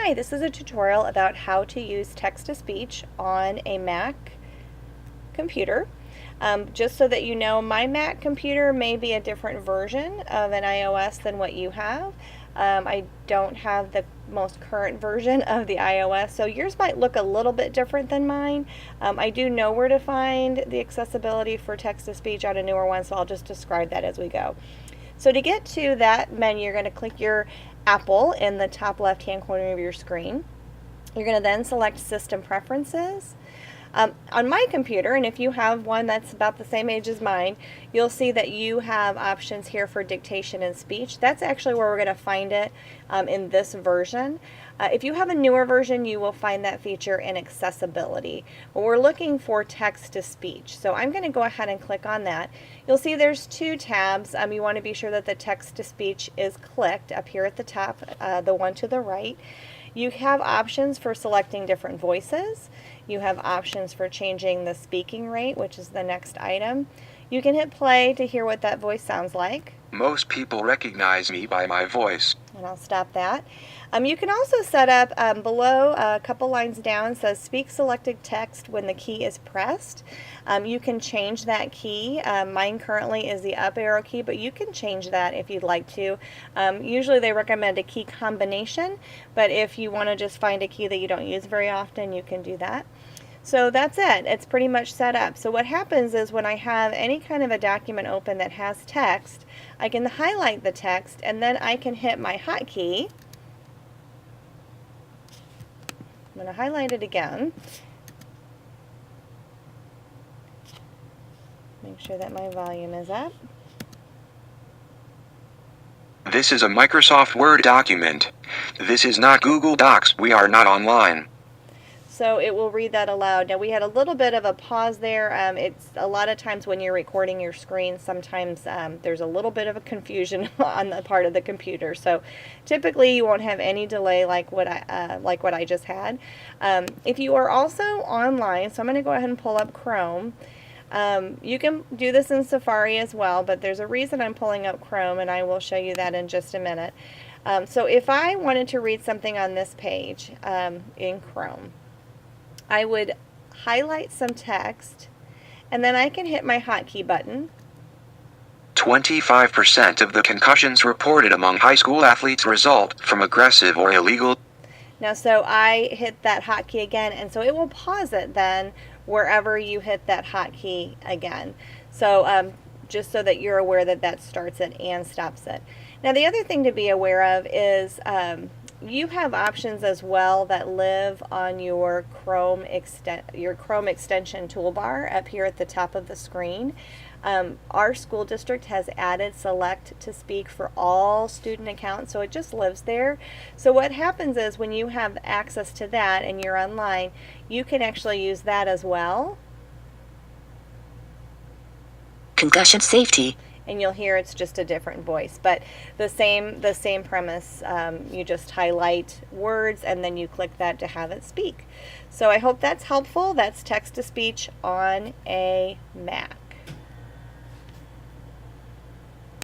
Hi, this is a tutorial about how to use text-to-speech on a Mac computer. Just so that you know, my Mac computer may be a different version of an iOS than what you have. I don't have the most current version of the iOS, so yours might look a little bit different than mine. I do know where to find the accessibility for text-to-speech on a newer one, so I'll just describe that as we go. So to get to that menu, you're going to click your Apple in the top left-hand corner of your screen. You're going to then select System Preferences. On my computer, and if you have one that's about the same age as mine, you'll see that you have options here for dictation and speech. That's actually where we're going to find it in this version. If you have a newer version, you will find that feature in accessibility. But we're looking for text to speech. So I'm going to go ahead and click on that. You'll see there's two tabs. You want to be sure that the text to speech is clicked up here at the top, the one to the right. You have options for selecting different voices. You have options for changing the speaking rate, which is the next item. You can hit play to hear what that voice sounds like. Most people recognize me by my voice. And I'll stop that. You can also set up below, a couple lines down, says speak selected text when the key is pressed. You can change that key. Mine currently is the up arrow key, but you can change that if you'd like to. Usually they recommend a key combination, but if you want to just find a key that you don't use very often, you can do that. So that's it. It's pretty much set up. So what happens is when I have any kind of a document open that has text, I can highlight the text and then I can hit my hotkey. I'm going to highlight it again. Make sure that my volume is up. This is a Microsoft Word document. This is not Google Docs. We are not online. So it will read that aloud. Now we had a little bit of a pause there. It's a lot of times when you're recording your screen, sometimes there's a little bit of a confusion on the part of the computer. So typically you won't have any delay like what I just had. If you are also online, so I'm going to go ahead and pull up Chrome. You can do this in Safari as well, but there's a reason I'm pulling up Chrome, and I will show you that in just a minute. So if I wanted to read something on this page in Chrome, I would highlight some text, and then I can hit my hotkey button. 25% of the concussions reported among high school athletes result from aggressive or illegal. Now, so I hit that hotkey again, and so it will pause it then wherever you hit that hotkey again. So just so that you're aware that that starts it and stops it. Now, the other thing to be aware of is you have options as well that live on your Chrome extension toolbar up here at the top of the screen. Our school district has added select to speak for all student accounts, so it just lives there. So what happens is when you have access to that and you're online, you can actually use that as well. Concussion safety. And you'll hear it's just a different voice, but the same premise. You just highlight words and then you click that to have it speak. So I hope that's helpful. That's text to speech on a Mac.